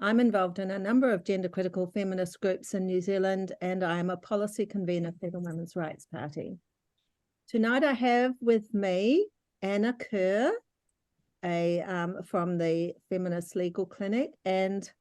I'm involved in a number of gender-critical feminist groups in New Zealand, and I am a policy convener for the Women's Rights Party. Tonight I have with me Anna Kerr, from the Feminist Legal Clinic, and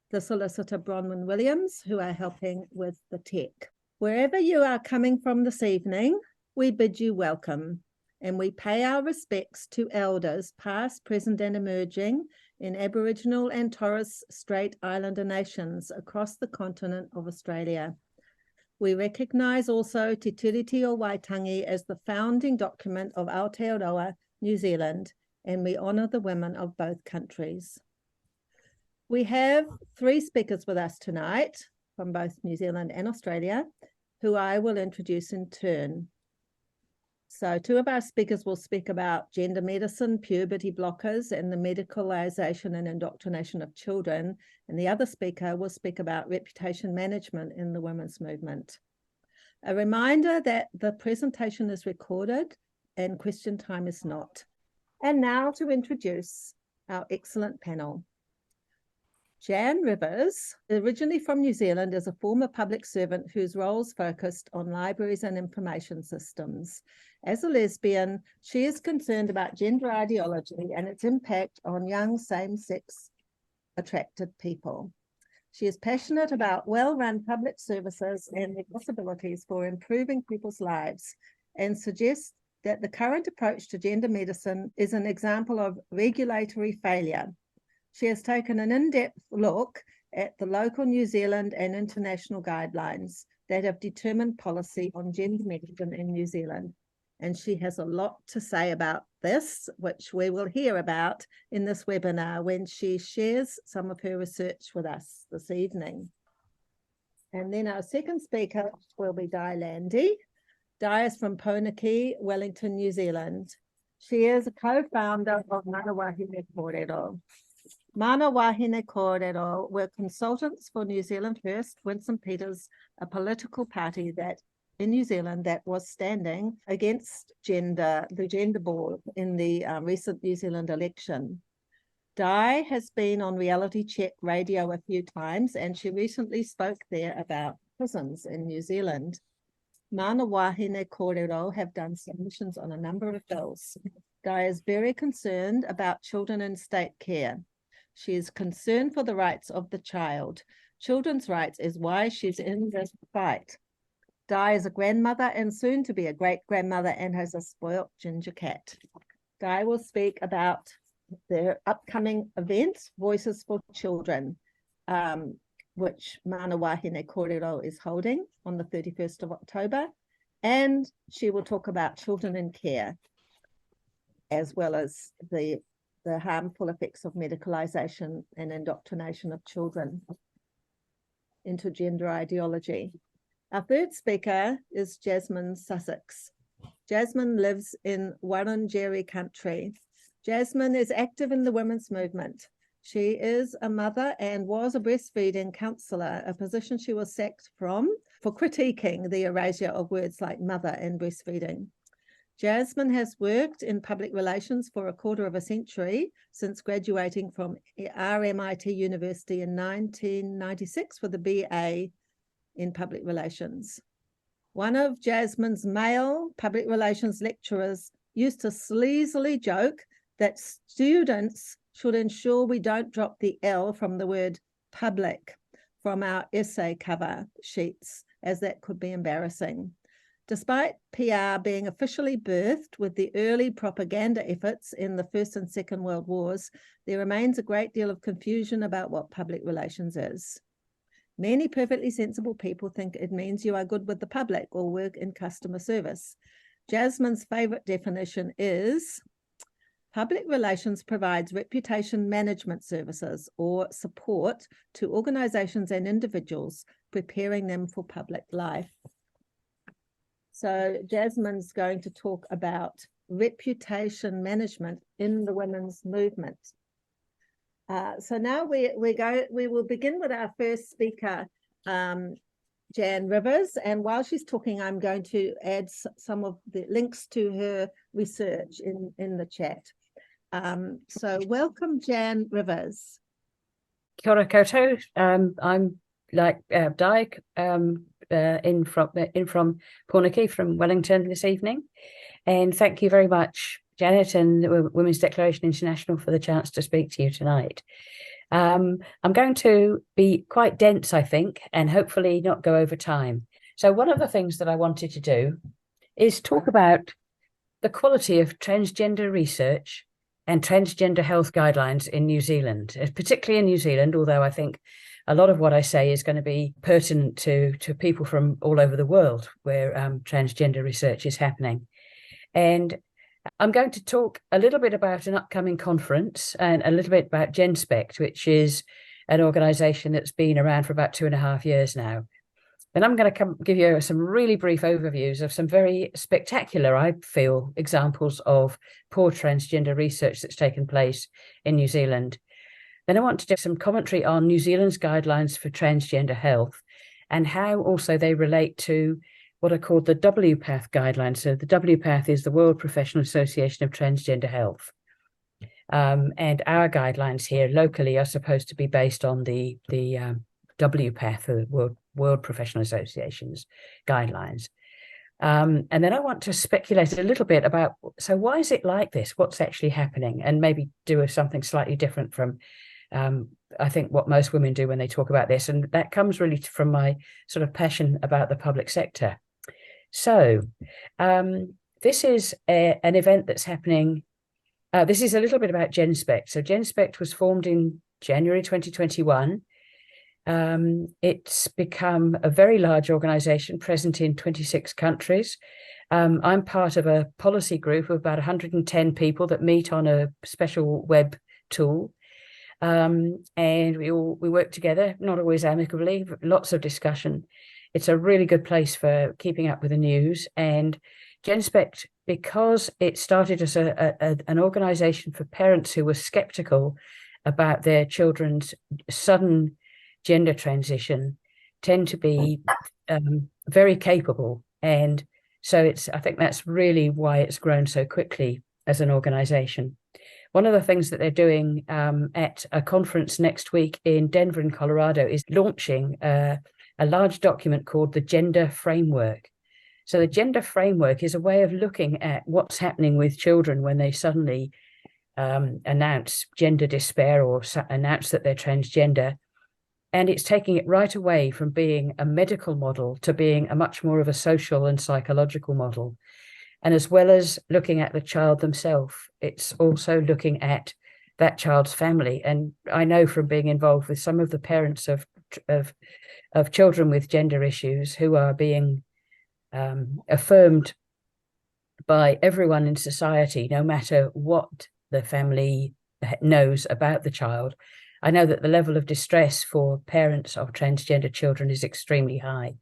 the solicitor Bronwyn Williams, who are helping with the tech. Wherever you are coming from this evening, we bid you welcome, and we pay our respects to elders past, present and emerging in Aboriginal and Torres Strait Islander nations across the continent of Australia. We recognise also Te Tiriti o Waitangi as the founding document of Aotearoa, New Zealand, and we honour the women of both countries. We have 3 speakers with us tonight from both New Zealand and Australia, who I will introduce in turn. So 2 of our speakers will speak about gender medicine, puberty blockers, and the medicalisation and indoctrination of children. And the other speaker will speak about reputation management in the women's movement. A reminder that the presentation is recorded and question time is not. And now to introduce our excellent panel. Jan Rivers, originally from New Zealand, is a former public servant whose roles focused on libraries and information systems. As a lesbian, she is concerned about gender ideology and its impact on young same-sex attracted people. She is passionate about well-run public services and their possibilities for improving people's lives, and suggests that the current approach to gender medicine is an example of regulatory failure. She has taken an in-depth look at the local New Zealand and international guidelines that have determined policy on gender medicine in New Zealand. And she has a lot to say about this, which we will hear about in this webinar when she shares some of her research with us this evening. And then our second speaker will be Di Landy. Di is from Ponaki, Wellington, New Zealand. She is a co-founder of Mana Wāhine Kōrero. Mana Wāhine Kōrero were consultants for New Zealand First, Winston Peters, a political party that in New Zealand that was standing against the gender borg in the recent New Zealand election. Di has been on Reality Check radio a few times, and she recently spoke there about prisons in New Zealand. Mana Wāhine Kōrero have done submissions on a number of bills. Di is very concerned about children in state care. She is concerned for the rights of the child. Children's rights is why she's in this fight. Di is a grandmother and soon to be a great-grandmother and has a spoilt ginger cat. Di will speak about their upcoming event, Voices for Children, which Mana Wāhine Kōrero is holding on the 31st of October. And she will talk about children in care, as well as the harmful effects of medicalisation and indoctrination of children into gender ideology. Our third speaker is Jasmine Sussex. Jasmine lives in Wurundjeri country. Jasmine is active in the women's movement. She is a mother and was a breastfeeding counsellor, a position she was sacked from for critiquing the erasure of words like mother and breastfeeding. Jasmine has worked in public relations for a quarter of a century since graduating from RMIT University in 1996 with a BA in public relations. One of Jasmine's male public relations lecturers used to sleazily joke that students should ensure we don't drop the L from the word public from our essay cover sheets, as that could be embarrassing. Despite PR being officially birthed with the early propaganda efforts in the First and Second World Wars, there remains a great deal of confusion about what public relations is. Many perfectly sensible people think it means you are good with the public or work in customer service. Jasmine's favourite definition is public relations provides reputation management services or support to organisations and individuals, preparing them for public life. So Jasmine's going to talk about reputation management in the women's movement. So now we will begin with our first speaker, Jan Rivers, and while she's talking, I'm going to add some of the links to her research in the chat. So welcome, Jan Rivers. Kia ora koutou. I'm like Dyke, in from Pornicky, from Wellington this evening. And thank you very much, Janet and Women's Declaration International, for the chance to speak to you tonight. I'm going to be quite dense, I think, and hopefully not go over time. So one of the things that I wanted to do is talk about the quality of transgender research and transgender health guidelines in New Zealand, particularly in New Zealand, although I think a lot of what I say is going to be pertinent to people from all over the world where transgender research is happening. And I'm going to talk a little bit about an upcoming conference and a little bit about GenSpect, which is an organisation that's been around for about 2.5 years now. And I'm going to give you some really brief overviews of some very spectacular, I feel, examples of poor transgender research that's taken place in New Zealand. Then I want to do some commentary on New Zealand's guidelines for transgender health and how also they relate to what are called the WPATH guidelines. So the WPATH is the World Professional Association of Transgender Health. And our guidelines here locally are supposed to be based on the WPATH, the World Professional Association's guidelines. And then I want to speculate a little bit about, so why is it like this? What's actually happening? And maybe do something slightly different from, I think, what most women do when they talk about this. And that comes really from my sort of passion about the public sector. So this is an event that's happening. This is a little bit about GenSpect. So GenSpect was formed in January 2021. It's become a very large organization present in 26 countries. I'm part of a policy group of about 110 people that meet on a special web tool. And we work together, not always amicably, but lots of discussion. It's a really good place for keeping up with the news. And GenSpect, because it started as an organization for parents who were skeptical about their children's sudden gender transition, tend to be very capable. And so I think that's really why it's grown so quickly as an organization. One of the things that they're doing at a conference next week in Denver, in Colorado, is launching a large document called the Gender Framework. So the Gender Framework is a way of looking at what's happening with children when they suddenly announce gender despair or announce that they're transgender. And it's taking it right away from being a medical model to being a much more of a social and psychological model. And as well as looking at the child themselves, it's also looking at that child's family. And I know from being involved with some of the parents of children with gender issues who are being affirmed by everyone in society, no matter what the family knows about the child. I know that the level of distress for parents of transgender children is extremely high.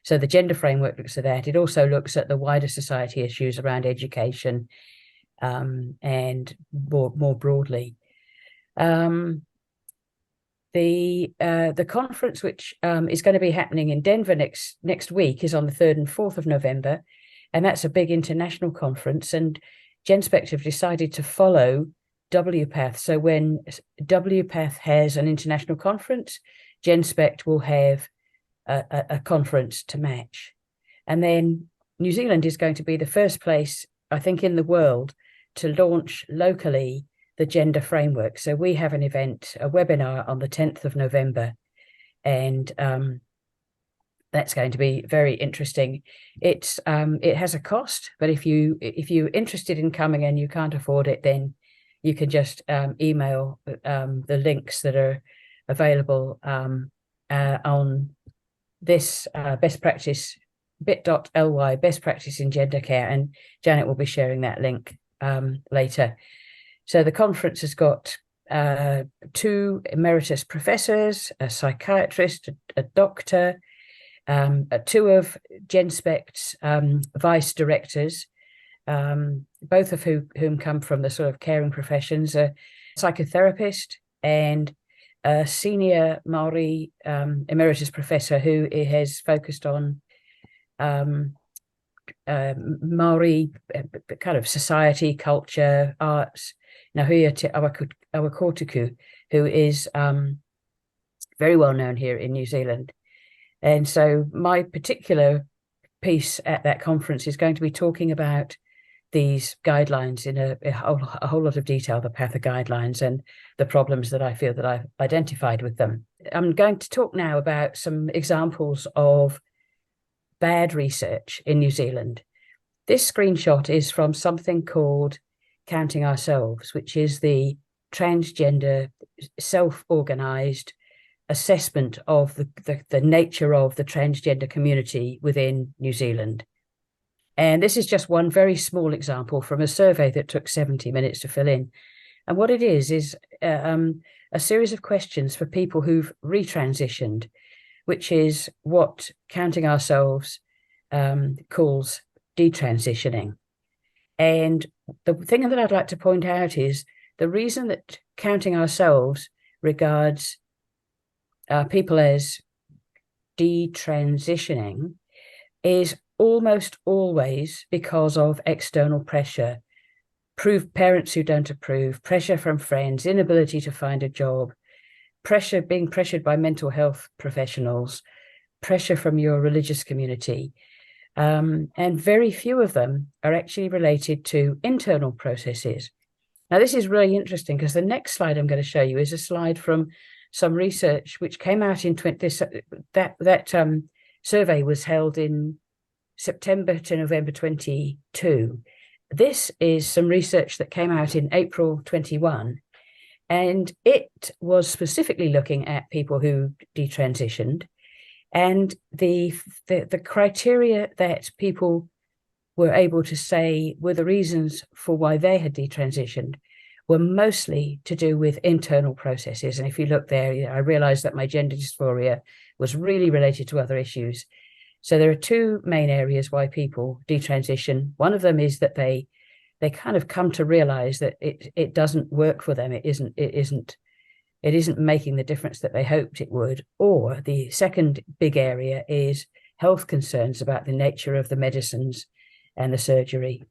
So the Gender Framework looks at that. It also looks at the wider society issues around education and more broadly. The conference, which is going to be happening in Denver next week, is on the 3rd and 4th of November. And that's a big international conference. And GenSpect have decided to follow WPATH. So when WPATH has an international conference, GenSpect will have a conference to match. And then New Zealand is going to be the first place, I think, in the world to launch locally the Gender Framework. So we have an event, a webinar on the 10th of November, and that's going to be very interesting. It has a cost, but if you're interested in coming and you can't afford it, then you can just email the links that are available on this best practice, bit.ly, best practice in gender care, and Janet will be sharing that link later. So the conference has got 2 emeritus professors, a psychiatrist, a doctor, 2 of GenSpect's vice directors, both of whom come from the sort of caring professions, a psychotherapist and a senior Maori emeritus professor who has focused on Maori kind of society, culture, arts, Nahuia Te Awakotuku, who is very well known here in New Zealand. And so my particular piece at that conference is going to be talking about these guidelines in a whole lot of detail, the PATHA guidelines and the problems that I feel that I've identified with them. I'm going to talk now about some examples of bad research in New Zealand. This screenshot is from something called Counting Ourselves, which is the transgender self-organized assessment of the nature of the transgender community within New Zealand. And this is just one very small example from a survey that took 70 minutes to fill in. And what it is a series of questions for people who've retransitioned, which is what Counting Ourselves calls detransitioning. And the thing that I'd like to point out is the reason that Counting Ourselves regards people as detransitioning is almost always because of external pressure, parents who don't approve, pressure from friends, inability to find a job, being pressured by mental health professionals, pressure from your religious community. And very few of them are actually related to internal processes. Now, this is really interesting because the next slide I'm going to show you is a slide from some research which came out in that survey was held in September to November 22. This is some research that came out in April 21, and it was specifically looking at people who detransitioned, and the criteria that people were able to say were the reasons for why they had detransitioned were mostly to do with internal processes. And if you look there, I realized that my gender dysphoria was really related to other issues. So there are two main areas why people detransition. One of them is that they kind of come to realize that it doesn't work for them. It isn't making the difference that they hoped it would. Or the second big area is health concerns about the nature of the medicines and the surgery.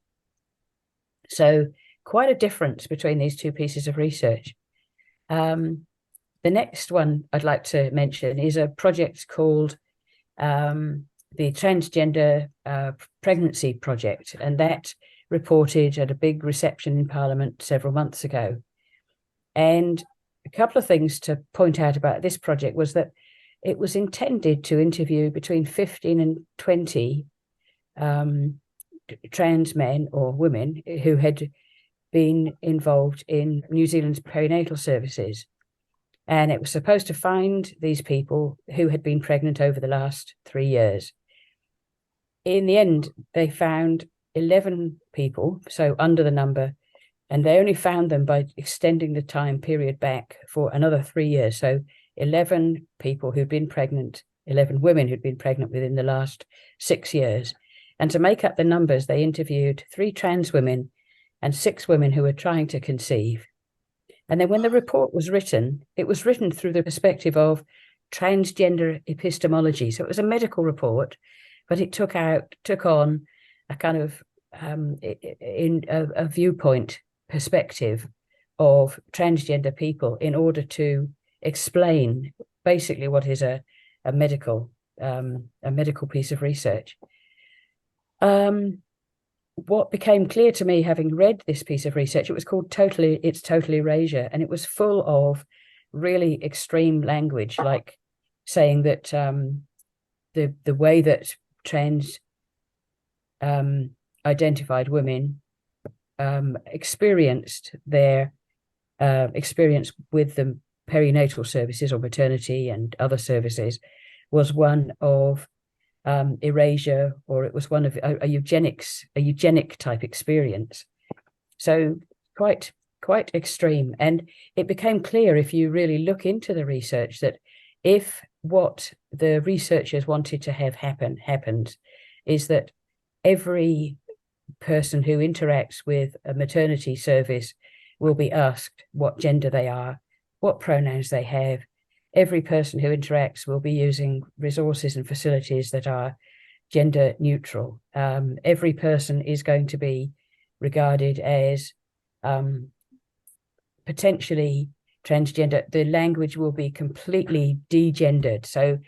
So quite a difference between these two pieces of research. The next one I'd like to mention is a project called the Transgender Pregnancy Project, and that reported at a big reception in Parliament several months ago. And a couple of things to point out about this project was that it was intended to interview between 15 and 20 trans men or women who had been involved in New Zealand's perinatal services. And it was supposed to find these people who had been pregnant over the last 3 years. In the end, they found 11 people, so under the number, and they only found them by extending the time period back for another 3 years. So 11 people who'd been pregnant, 11 women who'd been pregnant within the last 6 years. And to make up the numbers, they interviewed 3 trans women and 6 women who were trying to conceive. And then when the report was written, it was written through the perspective of transgender epistemology. So it was a medical report, but it took on a kind of a viewpoint perspective of transgender people in order to explain basically what is a medical piece of research. What became clear to me, having read this piece of research, it was called It's Total Erasure, and it was full of really extreme language, like saying that the way that trans identified women experienced their experience with the perinatal services or maternity and other services was one of erasure, or it was one of a eugenic type experience. So quite extreme. And it became clear, if you really look into the research, that if what the researchers wanted to have happened is that every person who interacts with a maternity service will be asked what gender they are, what pronouns they have. Every person who interacts will be using resources and facilities that are gender neutral. Every person is going to be regarded as potentially transgender, the language will be completely degendered. So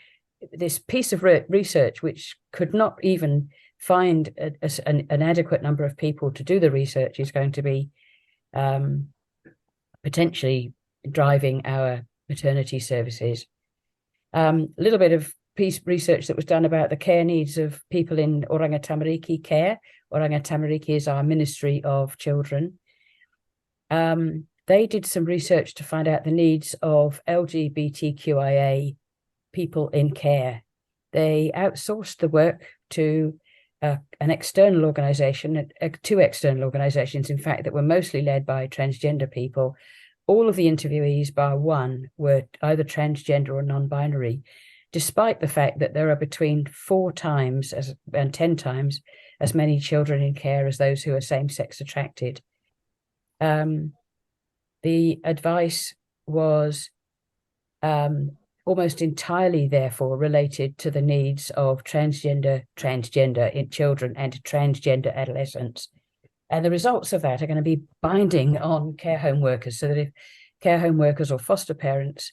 this piece of research, which could not even find an adequate number of people to do the research, is going to be potentially driving our maternity services. A little bit of research that was done about the care needs of people in Oranga Tamariki care. Oranga Tamariki is our Ministry of Children. They did some research to find out the needs of LGBTQIA people in care. They outsourced the work to an external organization, two external organizations, in fact, that were mostly led by transgender people. All of the interviewees, bar one, were either transgender or non-binary, despite the fact that there are between 4 times and 10 times as many children in care as those who are same-sex attracted. The advice was almost entirely, therefore, related to the needs of transgender in children and transgender adolescents. And the results of that are going to be binding on care home workers, so that if care home workers or foster parents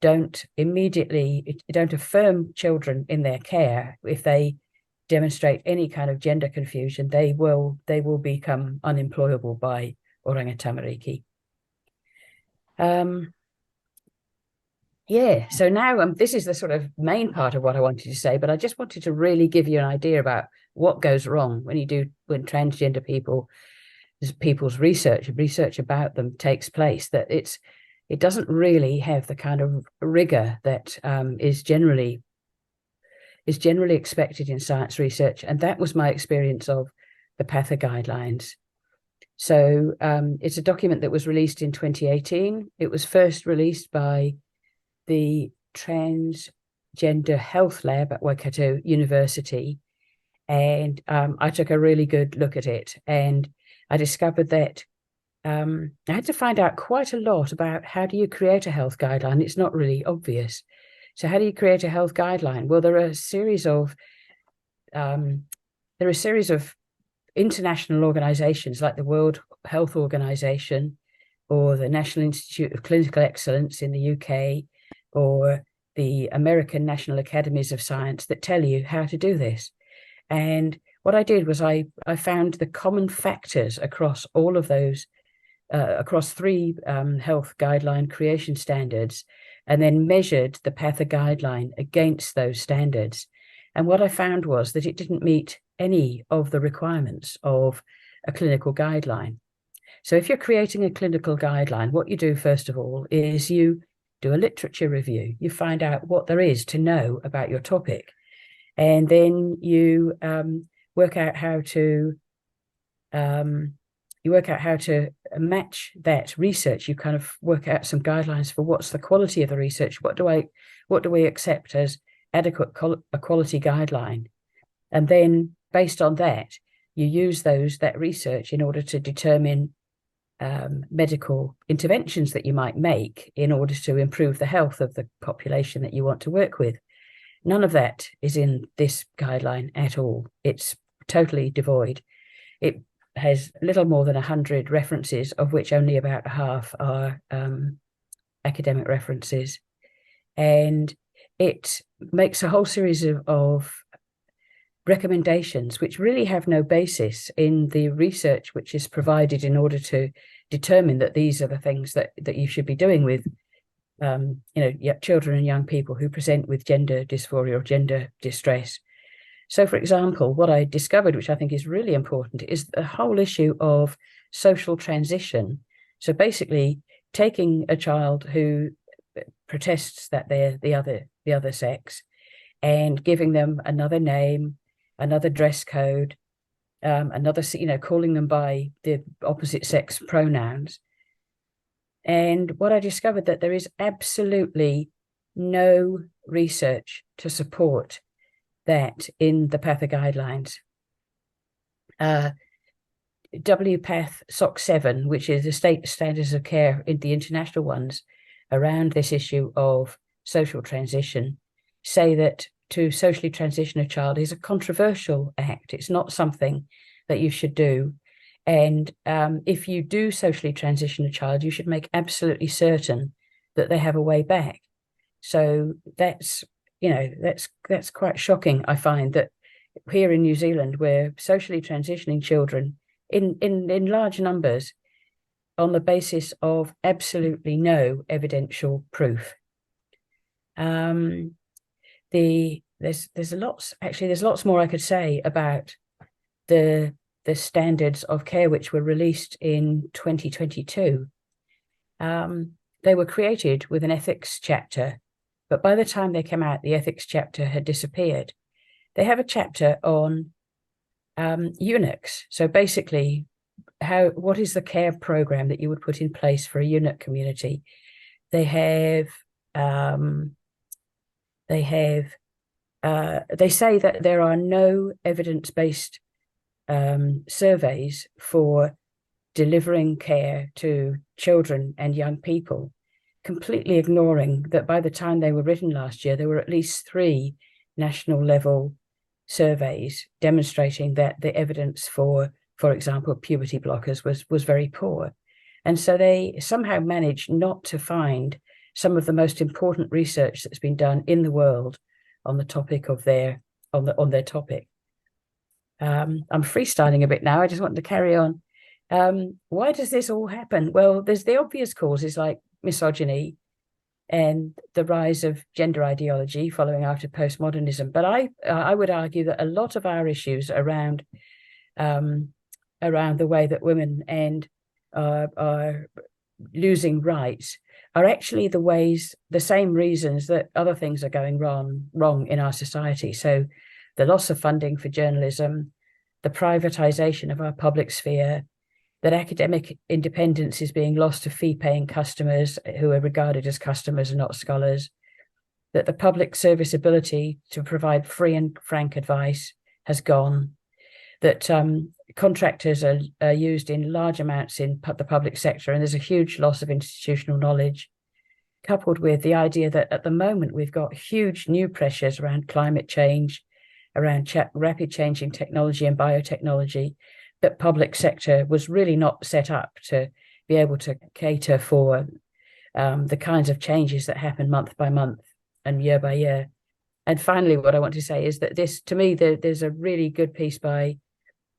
don't affirm children in their care, if they demonstrate any kind of gender confusion, they will become unemployable by Oranga Tamariki. Yeah, so now this is the sort of main part of what I wanted to say, but I just wanted to really give you an idea about what goes wrong when transgender people's research about them takes place, that it doesn't really have the kind of rigor that is generally expected in science research. And that was my experience of the PATHA guidelines. So it's a document that was released in 2018. It was first released by the Transgender Health Lab at Waikato University. And I took a really good look at it, and I discovered that I had to find out quite a lot about how do you create a health guideline. It's not really obvious. So how do you create a health guideline? Well, there are a series of international organizations like the World Health Organization or the National Institute of Clinical Excellence in the UK or the American National Academies of Science that tell you how to do this. And what I did was I found the common factors across all of those, across 3 health guideline creation standards, and then measured the PATHA guideline against those standards. And what I found was that it didn't meet any of the requirements of a clinical guideline. So if you're creating a clinical guideline, what you do first of all is you do a literature review. You find out what there is to know about your topic. And then you work out how to match that research. You kind of work out some guidelines for what's the quality of the research. What do we accept as adequate a quality guideline? And then based on that, you use that research in order to determine medical interventions that you might make in order to improve the health of the population that you want to work with. None of that is in this guideline at all. It's totally devoid. It has little more than 100 references, of which only about half are academic references. And it makes a whole series of recommendations which really have no basis in the research which is provided in order to determine that these are the things that you should be doing with children and young people who present with gender dysphoria or gender distress. So, for example, what I discovered, which I think is really important, is the whole issue of social transition. So basically taking a child who protests that they're the other sex and giving them another name, another dress code, calling them by the opposite sex pronouns. And what I discovered that there is absolutely no research to support that in the PATHA guidelines. WPATH SOC 7, which is the state standards of care in the international ones around this issue of social transition, say that to socially transition a child is a controversial act. It's not something that you should do. And if you do socially transition a child, you should make absolutely certain that they have a way back. So that's, that's quite shocking. I find that here in New Zealand, we're socially transitioning children in large numbers on the basis of absolutely no evidential proof. There's lots more I could say about the standards of care which were released in 2022. They were created with an ethics chapter, but by the time they came out, the ethics chapter had disappeared. They have a chapter on eunuchs. So basically, what is the care program that you would put in place for a eunuch community? They say that there are no evidence-based surveys for delivering care to children and young people, completely ignoring that by the time they were written last year, there were at least 3 national level surveys demonstrating that the evidence for example, puberty blockers was very poor. And so they somehow managed not to find some of the most important research that's been done in the world on the topic of their topic. I'm freestyling a bit now. I just want to carry on. Why does this all happen? Well, there's the obvious causes like misogyny and the rise of gender ideology following after postmodernism. But I would argue that a lot of our issues around the way that women are losing rights are actually the same reasons that other things are going wrong in our society. So the loss of funding for journalism, the privatization of our public sphere, that academic independence is being lost to fee-paying customers who are regarded as customers and not scholars, that the public service ability to provide free and frank advice has gone, that contractors are used in large amounts in the public sector, and there's a huge loss of institutional knowledge, coupled with the idea that at the moment we've got huge new pressures around climate change, around rapid changing technology and biotechnology, that public sector was really not set up to be able to cater for the kinds of changes that happen month by month and year by year. And finally, what I want to say is that to me, there's a really good piece by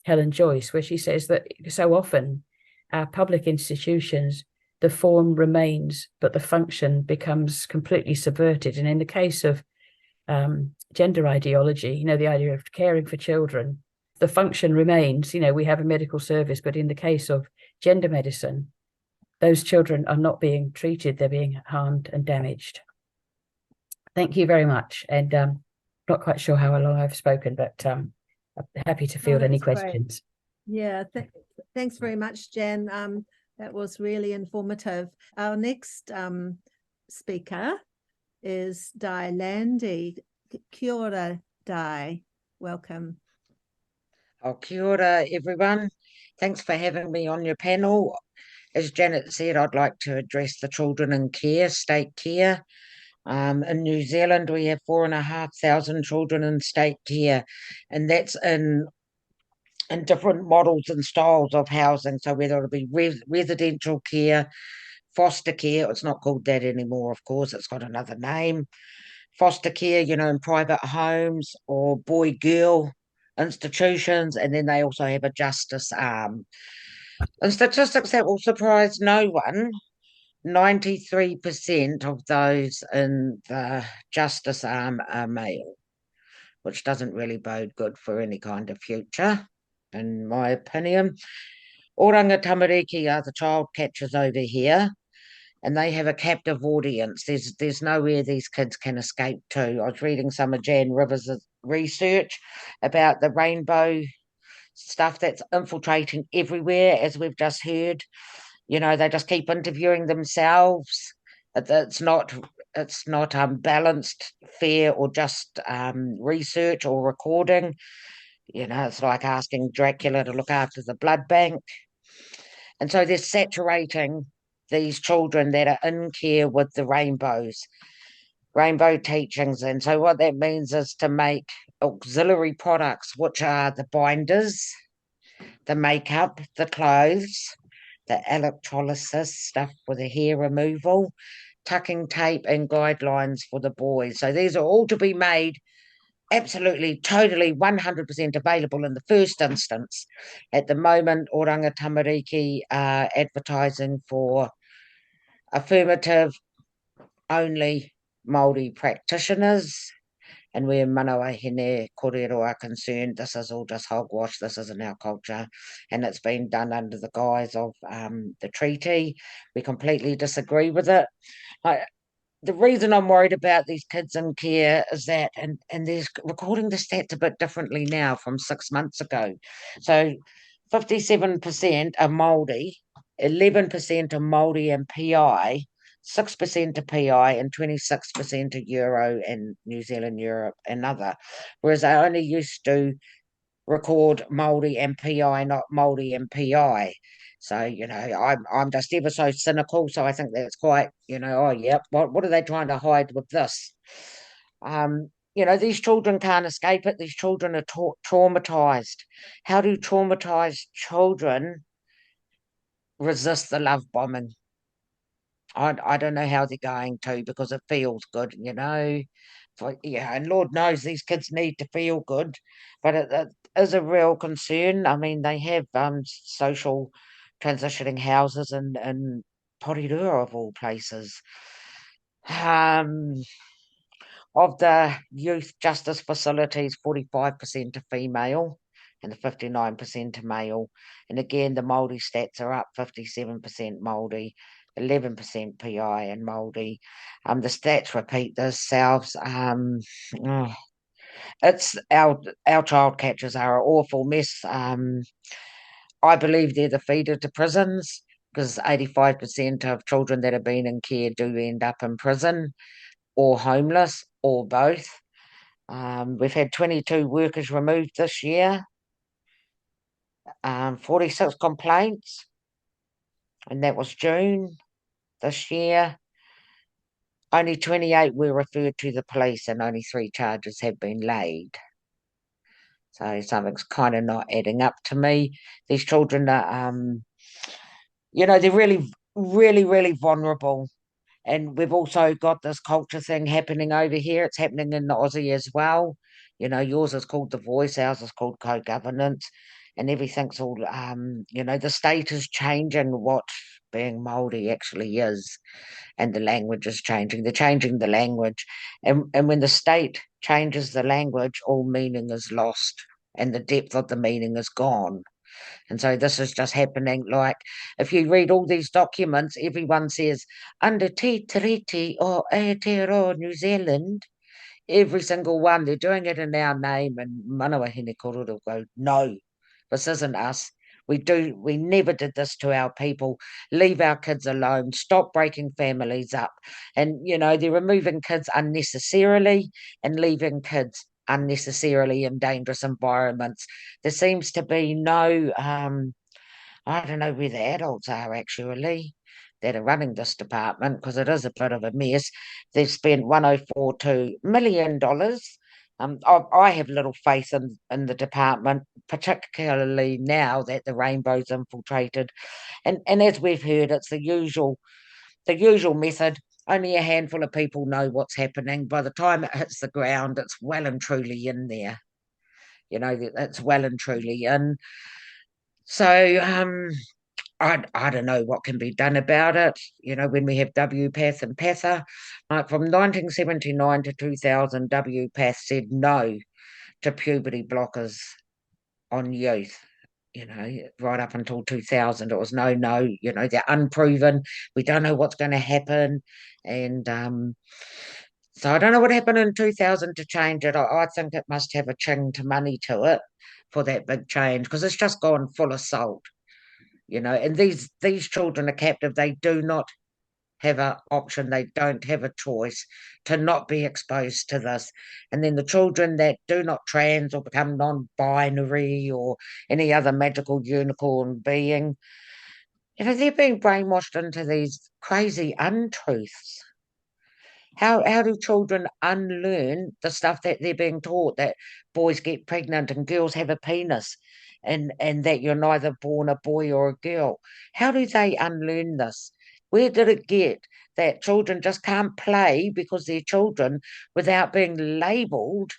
Helen Joyce, where she says that so often our public institutions, the form remains, but the function becomes completely subverted. And in the case of gender ideology, the idea of caring for children, the function remains, we have a medical service, but in the case of gender medicine, those children are not being treated, they're being harmed and damaged. Thank you very much. And not quite sure how long I've spoken, but I'm happy to field any questions. Great. Yeah, thanks very much, Jan. That was really informative. Our next speaker is Landy. Kia ora, welcome. Oh, kia ora, everyone. Thanks for having me on your panel. As Janet said, I'd like to address the children in care, state care. In New Zealand, we have 4,500 children in state care, and that's in different models and styles of housing. So whether it'll be residential care, foster care, it's not called that anymore, of course, it's got another name. Foster care, in private homes, or boy-girl institutions, and then they also have a justice arm. And statistics that will surprise no one, 93% of those in the justice arm are male, which doesn't really bode good for any kind of future, in my opinion. Oranga tamariki are the child catchers over here, and they have a captive audience. There's nowhere these kids can escape to. I was reading some of Jan Rivers' research about the rainbow stuff that's infiltrating everywhere, as we've just heard. They just keep interviewing themselves. It's not balanced, fair, or just research or recording. It's like asking Dracula to look after the blood bank. And so they're saturating these children that are in care with the rainbow teachings. And so what that means is to make auxiliary products, which are the binders, the makeup, the clothes, the electrolysis stuff for the hair removal, tucking tape and guidelines for the boys. So these are all to be made absolutely, totally, 100% available in the first instance. At the moment, Oranga Tamariki are advertising for affirmative only Māori practitioners. And where Mana Wāhine Kōrero are concerned, this is all just hogwash. This isn't our culture. And it's been done under the guise of the treaty. We completely disagree with it. The reason I'm worried about these kids in care is that, and they're recording the stats a bit differently now from 6 months ago. So 57% are Māori, 11% are Māori and PI, 6% are PI, and 26% are Euro and New Zealand, Europe, and other. Whereas I only used to record Māori and PI, not Māori and PI. So, I'm just ever so cynical. So I think that's quite, oh, yep, what are they trying to hide with this? These children can't escape it. These children are traumatized. How do traumatized children resist the love bombing? I don't know how they're going to, because it feels good, and Lord knows these kids need to feel good, but it is a real concern. I mean, they have social transitioning houses in Porirua of all places. Of the youth justice facilities, 45% are female and 59% are male. And again, the Māori stats are up, 57% Māori, 11% PI and Māori. The stats repeat themselves. It's our child catchers are an awful mess. I believe they're the feeder to prisons, because 85% of children that have been in care do end up in prison or homeless or both. We've had 22 workers removed this year, 46 complaints, and that was June this year. Only 28 were referred to the police, and only 3 charges have been laid. So something's kind of not adding up to me. These children are, they're really, really, really vulnerable. And we've also got this culture thing happening over here. It's happening in Aussie as well. Yours is called The Voice, ours is called co-governance, and everything's all, the state is changing what being Māori actually is, and the language is changing. They're changing the language. And when the state changes the language, all meaning is lost and the depth of the meaning is gone. And so this is just happening. Like, if you read all these documents, everyone says, under Te Tiriti o Aotearoa, New Zealand, every single one, they're doing it in our name. And Mana Wāhine Kōrero go, no, this isn't us. We never did this to our people. Leave our kids alone. Stop breaking families up. And, they're removing kids unnecessarily and leaving kids unnecessarily in dangerous environments. There seems to be no, I don't know where the adults are actually that are running this department, because it is a bit of a mess. They've spent $104.2 million. I have little faith in the department, particularly now that the Rainbow's infiltrated. And as we've heard, it's the usual method. Only a handful of people know what's happening. By the time it hits the ground, it's well and truly in there. It's well and truly in. So I don't know what can be done about it. When we have WPATH and PATHA, like from 1979 to 2000, WPATH said no to puberty blockers on youth. Right up until 2000, it was no, they're unproven. We don't know what's going to happen. And so I don't know what happened in 2000 to change it. I think it must have a ching to money to it for that big change, because it's just gone full assault. And these children are captive. They do not have an option. They don't have a choice to not be exposed to this. And then the children that do not trans or become non-binary or any other magical unicorn being, they're being brainwashed into these crazy untruths. How do children unlearn the stuff that they're being taught, that boys get pregnant and girls have a penis, and that you're neither born a boy or a girl? How do they unlearn this? Where did it get that children just can't play because they're children without being labelled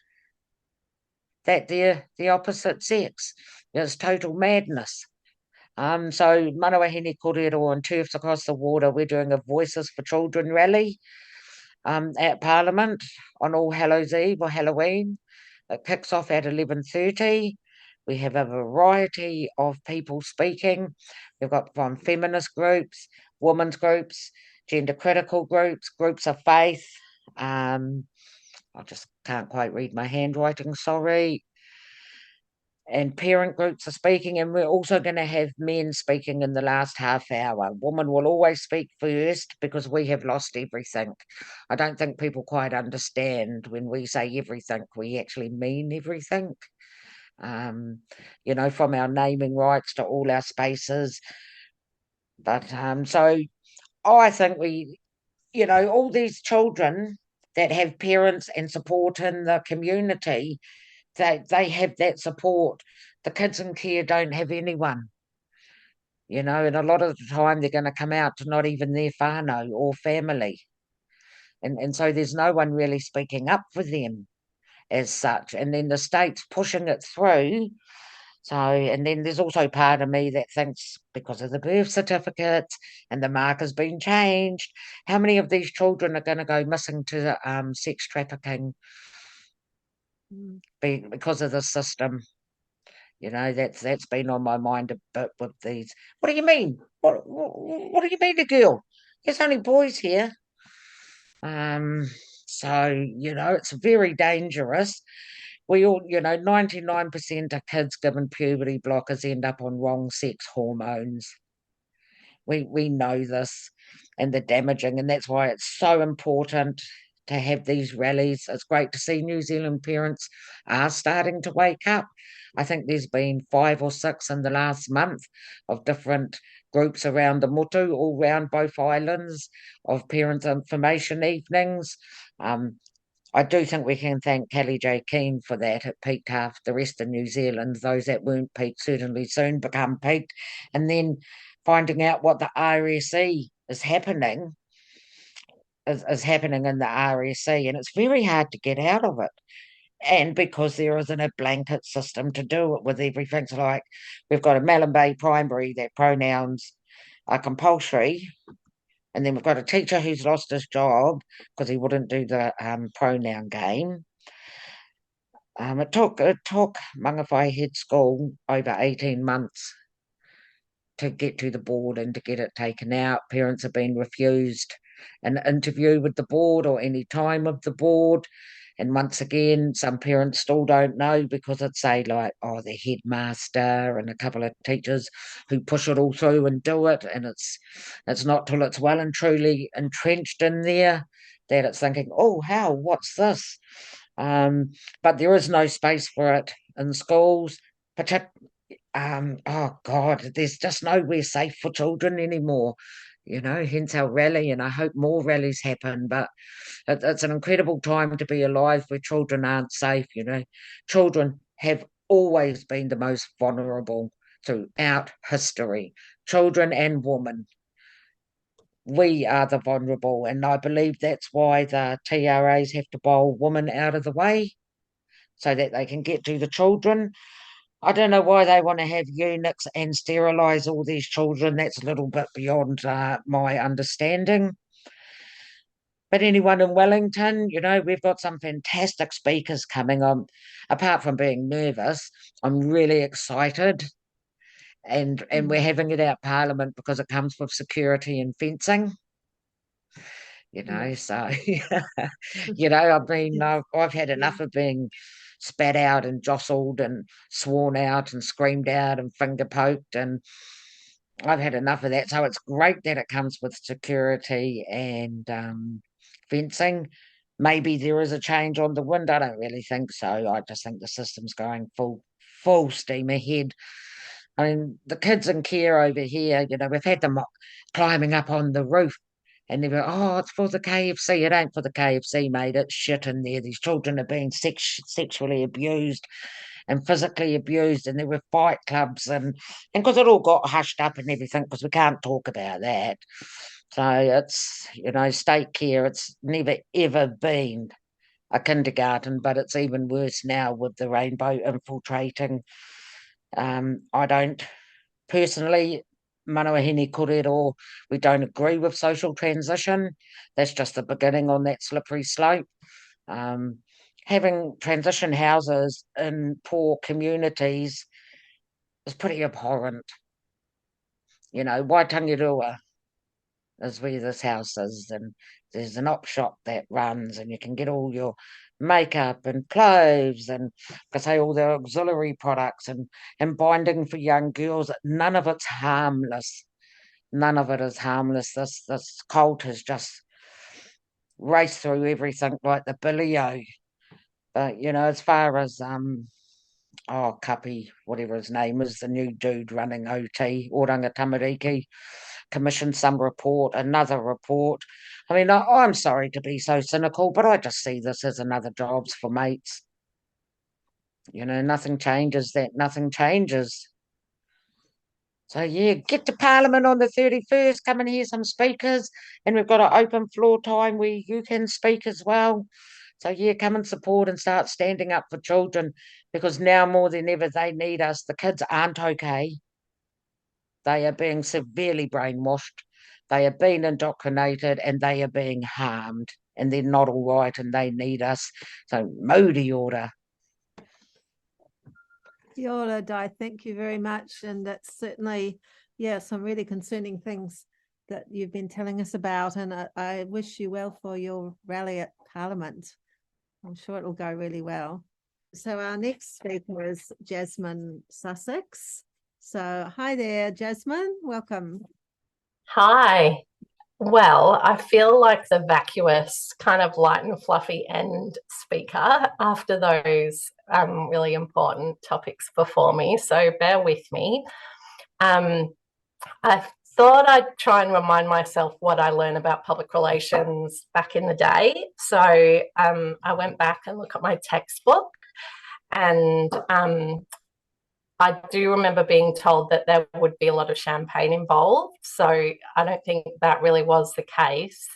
that they're the opposite sex? It's total madness. So Mana Wāhine Kōrero and Turfs Across the Water, we're doing a Voices for Children rally at Parliament on All Hallows Eve or Halloween. It kicks off at 11:30. We have a variety of people speaking. We've got from feminist groups, women's groups, gender critical groups, groups of faith. I just can't quite read my handwriting, sorry. And parent groups are speaking, and we're also going to have men speaking in the last half hour. Women will always speak first because we have lost everything. I don't think people quite understand when we say everything, we actually mean everything. You know, from our naming rights to all our spaces. But so I think we, you know, all these children that have parents and support in the community, they have that support. The kids in care don't have anyone, you know, and a lot of the time they're going to come out to not even their whānau or family. And so there's no one really speaking up for them as such. And then the state's pushing it through. So, and then there's also part of me that thinks because of the birth certificates and the marker's been changed, how many of these children are going to go missing to sex trafficking because of the system? You know, that's been on my mind a bit with these. What do you mean? What do you mean a girl? There's only boys here. So, you know, it's very dangerous. We all, you know, 99% of kids given puberty blockers end up on wrong sex hormones. We know this, and the damaging, and that's why it's so important to have these rallies. It's great to see New Zealand parents are starting to wake up. I think there's been 5 or 6 in the last month of different groups around the motu, all around both islands, of parent information evenings. I do think we can thank Kelly J. Keane for that. It peaked half the rest of New Zealand. Those that weren't peaked certainly soon become peaked. And then finding out what the RSE is happening is happening in the RSE, and it's very hard to get out of it. And because there isn't a blanket system to do it with everything. So like we've got a Malin Bay primary that pronouns are compulsory, and then we've got a teacher who's lost his job because he wouldn't do the pronoun game. It took Mangawhai Head School over 18 months to get to the board and to get it taken out. Parents have been refused an interview with the board or any time of the board. And once again, some parents still don't know because it's say like, oh, the headmaster and a couple of teachers who push it all through and do it. And it's not till it's well and truly entrenched in there that it's thinking, oh, what's this? But there is no space for it in schools, oh God, there's just nowhere safe for children anymore, you know, hence our rally, and I hope more rallies happen. But it's an incredible time to be alive where children aren't safe, you know. Children have always been the most vulnerable throughout history, children and women. We are the vulnerable, and I believe that's why the TRAs have to bowl women out of the way so that they can get to the children. I don't know why they want to have eunuchs and sterilise all these children. That's a little bit beyond my understanding. But anyone in Wellington, you know, we've got some fantastic speakers coming on. Apart from being nervous, I'm really excited. And we're having it out Parliament because it comes with security and fencing. You know, so, you know, I mean, I've had enough of being spat out and jostled and sworn out and screamed out and finger poked, and I've had enough of that. So it's great that it comes with security and fencing. Maybe there is a change on the wind. I don't really think so. I just think the system's going full steam ahead. I mean, the kids in care over here, you know, we've had them climbing up on the roof. And they were, oh, it's for the KFC. It ain't for the KFC, mate. It's shit in there. These children are being sexually abused and physically abused. And there were fight clubs. And because it all got hushed up and everything, because we can't talk about that. So it's, state care, it's never ever been a kindergarten, but it's even worse now with the rainbow infiltrating. I don't personally, Mana Wāhine Kōrero, we don't agree with social transition. That's just the beginning on that slippery slope. Having transition houses in poor communities is pretty abhorrent. Waitangiroa is where this house is, and there's an op shop that runs, and you can get all your makeup and clothes and, all the auxiliary products and binding for young girls. None of it's harmless. None of it is harmless. This cult has just raced through everything like the billy-o. But, as far as Kapi, whatever his name is, the new dude running OT, Oranga Tamariki, commissioned some report, another report. I mean, I'm sorry to be so cynical, but I just see this as another jobs for mates. Nothing changes nothing changes. So, yeah, get to Parliament on the 31st, come and hear some speakers, and we've got an open floor time where you can speak as well. So, yeah, come and support and start standing up for children, because now more than ever they need us. The kids aren't okay. They are being severely brainwashed. They are being indoctrinated and they are being harmed, and they're not all right and they need us. So, Modi order. Kia ora, Di, thank you very much. And that's certainly, some really concerning things that you've been telling us about. And I wish you well for your rally at Parliament. I'm sure it'll go really well. So our next speaker is Jasmine Sussex. So hi there, Jasmine, welcome. Hi. Well, I feel like the vacuous, kind of light and fluffy end speaker after those really important topics before me, so bear with me. I thought I'd try and remind myself what I learned about public relations back in the day. So I went back and looked at my textbook, and I do remember being told that there would be a lot of champagne involved. So I don't think that really was the case,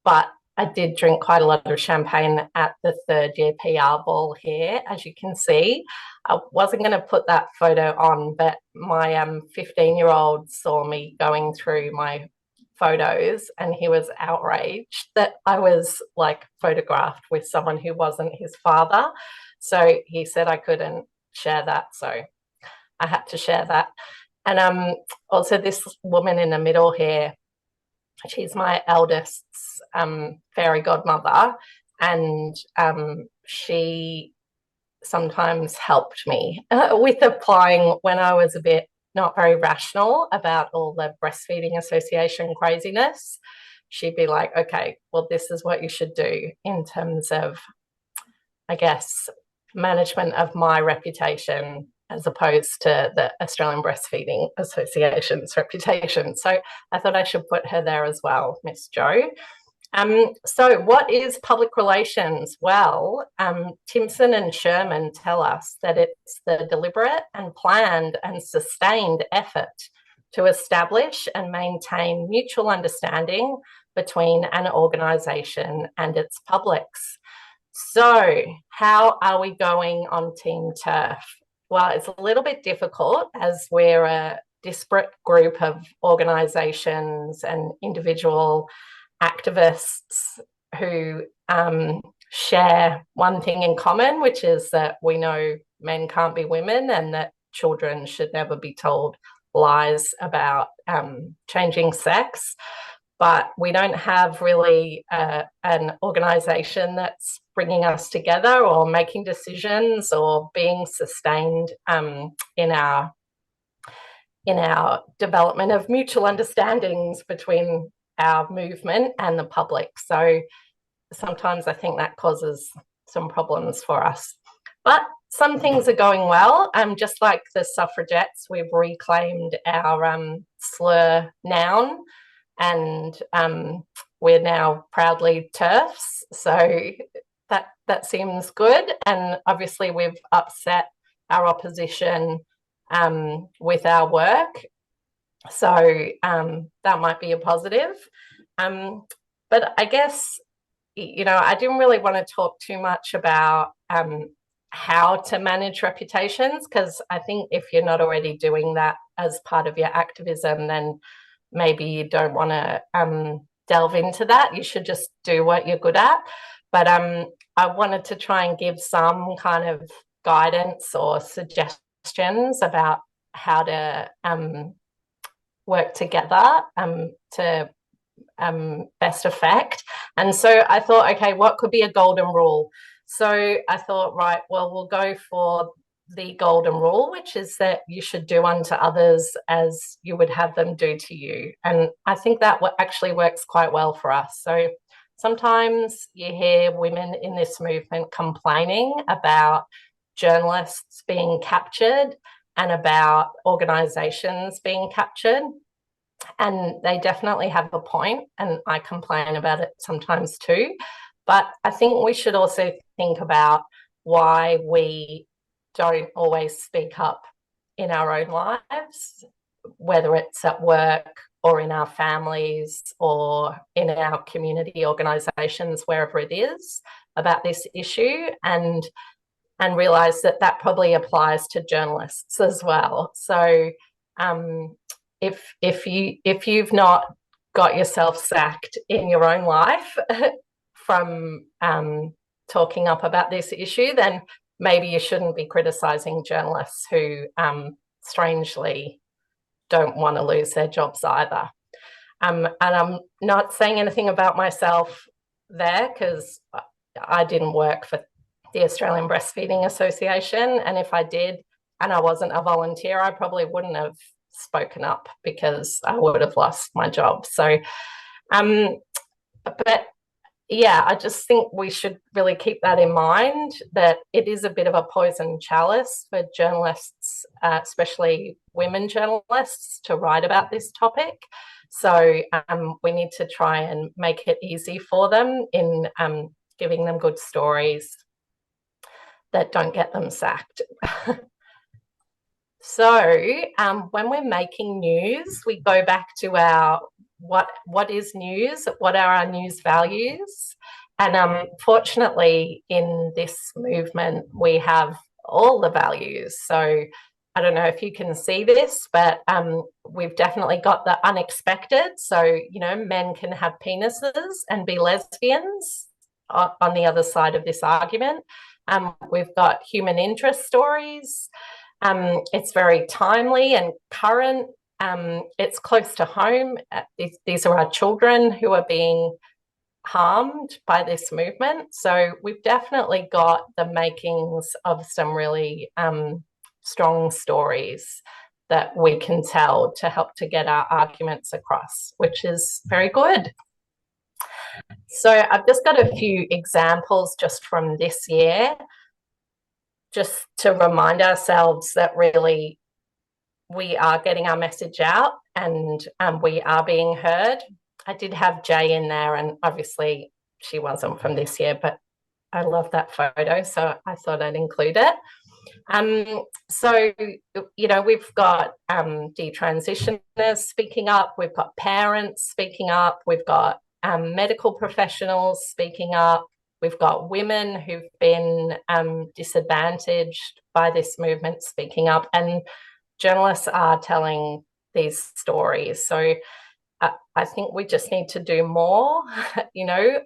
but I did drink quite a lot of champagne at the third year PR ball here, as you can see. I wasn't going to put that photo on, but my 15-year-old saw me going through my photos and he was outraged that I was photographed with someone who wasn't his father. So he said I couldn't share that. So I had to share that. And also this woman in the middle here, she's my eldest's fairy godmother, and she sometimes helped me with applying when I was a bit not very rational about all the breastfeeding association craziness. She'd be like, okay, well, this is what you should do in terms of, I guess, management of my reputation as opposed to the Australian Breastfeeding Association's reputation. So I thought I should put her there as well, Miss Jo. So what is public relations? Well, Timpson and Sherman tell us that it's the deliberate and planned and sustained effort to establish and maintain mutual understanding between an organisation and its publics. So how are we going on Team Turf? Well, it's a little bit difficult as we're a disparate group of organisations and individual activists who share one thing in common, which is that we know men can't be women and that children should never be told lies about changing sex. But we don't have really an organisation that's bringing us together or making decisions or being sustained in our development of mutual understandings between our movement and the public. So sometimes I think that causes some problems for us. But some things are going well. Just like the suffragettes, we've reclaimed our slur noun, and we're now proudly TERFs. So that seems good. And obviously we've upset our opposition with our work. So that might be a positive. But I guess, I didn't really want to talk too much about how to manage reputations, because I think if you're not already doing that as part of your activism, then maybe you don't want to delve into that. You should just do what you're good at. But I wanted to try and give some kind of guidance or suggestions about how to work together to best effect. And so I thought, okay, what could be a golden rule? So I thought, right, well, we'll go for the golden rule, which is that you should do unto others as you would have them do to you. And I think that actually works quite well for us. So sometimes you hear women in this movement complaining about journalists being captured and about organisations being captured. And they definitely have a point, and I complain about it sometimes too. But I think we should also think about why we don't always speak up in our own lives, whether it's at work or in our families or in our community organisations, wherever it is, about this issue, and realise that that probably applies to journalists as well. So if you've not got yourself sacked in your own life from talking up about this issue, then maybe you shouldn't be criticising journalists who strangely don't want to lose their jobs either. And I'm not saying anything about myself there, because I didn't work for the Australian Breastfeeding Association, and if I did and I wasn't a volunteer, I probably wouldn't have spoken up because I would have lost my job. So but yeah, I just think we should really keep that in mind, that it is a bit of a poison chalice for journalists, especially women journalists, to write about this topic. So we need to try and make it easy for them in giving them good stories that don't get them sacked. So when we're making news, we go back to our what is news, what are our news values. And fortunately, in this movement, we have all the values. So I don't know if you can see this, but we've definitely got the unexpected. So, men can have penises and be lesbians on the other side of this argument. We've got human interest stories. It's very timely and current. It's close to home. These are our children who are being harmed by this movement. So we've definitely got the makings of some really strong stories that we can tell to help to get our arguments across, which is very good. So I've just got a few examples just from this year, just to remind ourselves that really we are getting our message out and we are being heard. I did have Jay in there, and obviously she wasn't from this year, but I love that photo, so I thought I'd include it. So, we've got detransitioners speaking up, we've got parents speaking up, we've got medical professionals speaking up, we've got women who've been disadvantaged by this movement speaking up, and journalists are telling these stories. So I think we just need to do more,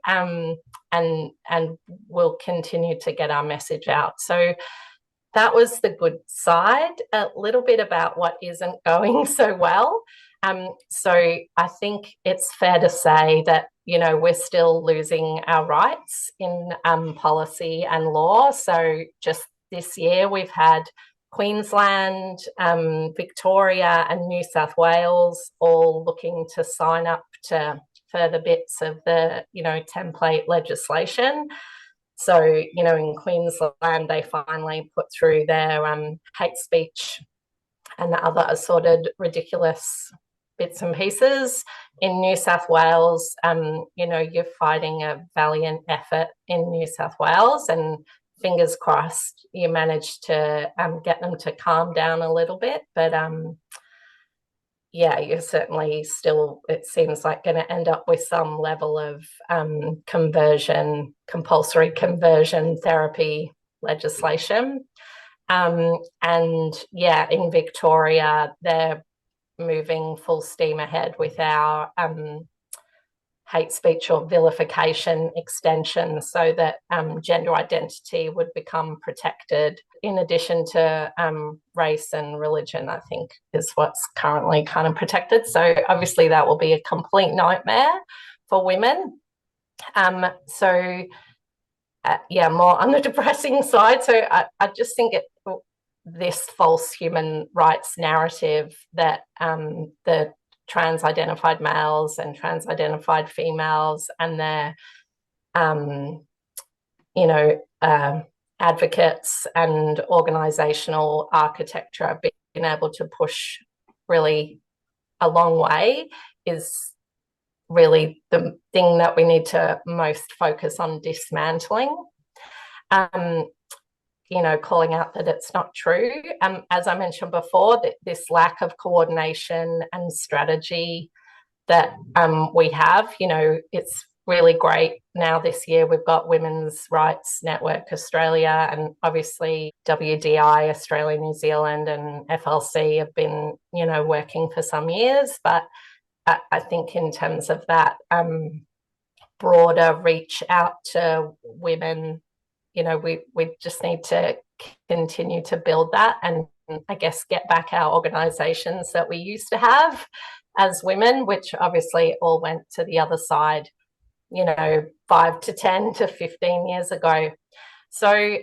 and we'll continue to get our message out. So that was the good side. A little bit about what isn't going so well. So I think it's fair to say that, we're still losing our rights in policy and law. So just this year we've had Queensland, Victoria and New South Wales all looking to sign up to further bits of the, template legislation. So, in Queensland, they finally put through their hate speech and other assorted ridiculous bits and pieces. In New South Wales, you're fighting a valiant effort in New South Wales, and fingers crossed you managed to get them to calm down a little bit. But yeah, you're certainly still, it seems like, going to end up with some level of compulsory conversion therapy legislation. And yeah, in Victoria, they're moving full steam ahead with our hate speech or vilification extension, so that gender identity would become protected in addition to race and religion, I think, is what's currently kind of protected. So obviously that will be a complete nightmare for women. Yeah, more on the depressing side. So I just think this false human rights narrative that the trans-identified males and trans-identified females and their advocates and organizational architecture have been able to push really a long way is really the thing that we need to most focus on dismantling. Calling out that it's not true. As I mentioned before, that this lack of coordination and strategy that we have, it's really great. Now this year we've got Women's Rights Network Australia, and obviously WDI Australia, New Zealand, and FLC have been, working for some years. But I think in terms of that broader reach out to women, we just need to continue to build that, and I guess get back our organisations that we used to have as women, which obviously all went to the other side, 5 to 10 to 15 years ago. So,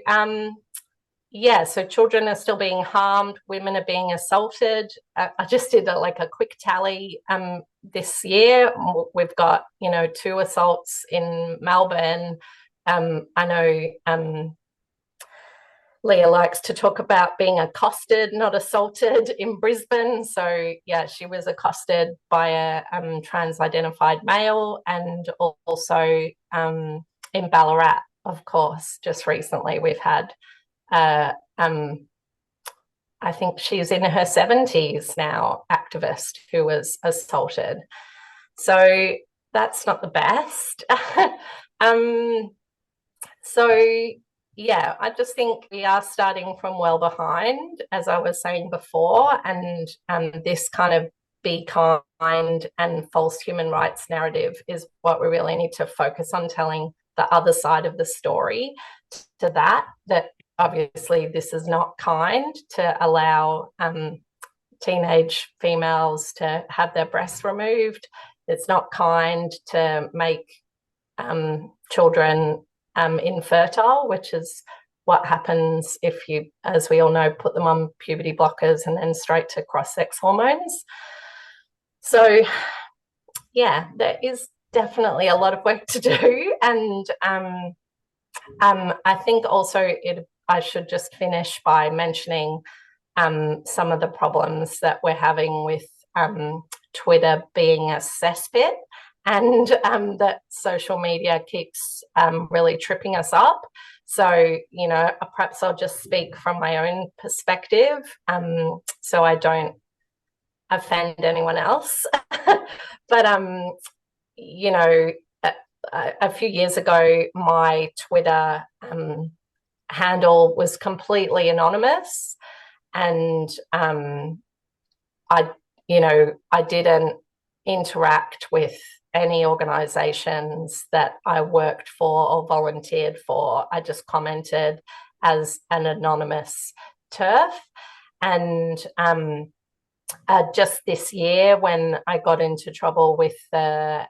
so children are still being harmed, women are being assaulted. I just did a quick tally this year. We've got, 2 assaults in Melbourne. I know Leah likes to talk about being accosted, not assaulted, in Brisbane. So yeah, she was accosted by a trans-identified male, and also in Ballarat, of course, just recently we've had, I think she's in her 70s now, activist who was assaulted. So that's not the best. So yeah, I just think we are starting from well behind, as I was saying before, and this kind of be kind and false human rights narrative is what we really need to focus on, telling the other side of the story to that obviously this is not kind to allow teenage females to have their breasts removed. It's not kind to make children infertile, which is what happens if you, as we all know, put them on puberty blockers and then straight to cross-sex hormones. So yeah, there is definitely a lot of work to do, and I think also I should just finish by mentioning some of the problems that we're having with Twitter being a cesspit, and that social media keeps really tripping us up. So, perhaps I'll just speak from my own perspective, so I don't offend anyone else. But, a few years ago, my Twitter handle was completely anonymous, and I didn't interact with any organisations that I worked for or volunteered for. I just commented as an anonymous TERF. And just this year, when I got into trouble with the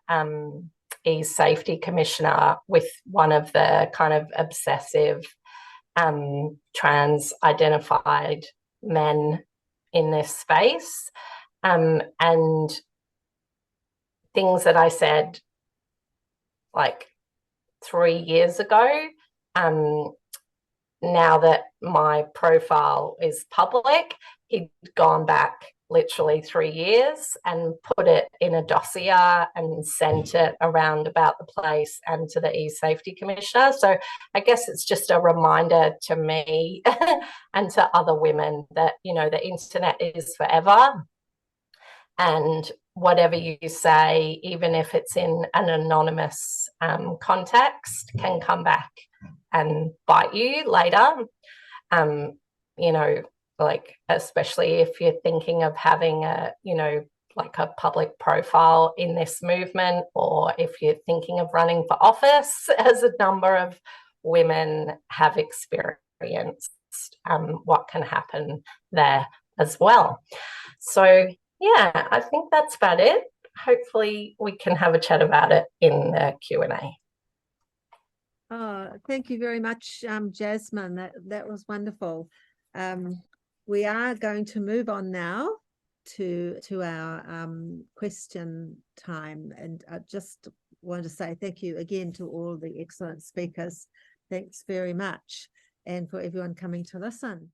e-safety commissioner with one of the kind of obsessive trans-identified men in this space, and things that I said like 3 years ago, now that my profile is public, he'd gone back literally 3 years and put it in a dossier and sent it around about the place and to the e-safety commissioner. So I guess it's just a reminder to me and to other women that, the internet is forever. And whatever you say, even if it's in an anonymous context, can come back and bite you later. You know, like, especially if you're thinking of having a, you know, like a public profile in this movement, or if you're thinking of running for office, as a number of women have experienced, what can happen there as well. So yeah, I think that's about it. Hopefully we can have a chat about it in the Q&A. Oh, thank you very much, Jasmine. That was wonderful. We are going to move on now to our question time, and I just want to say thank you again to all the excellent speakers. Thanks very much, and for everyone coming to listen.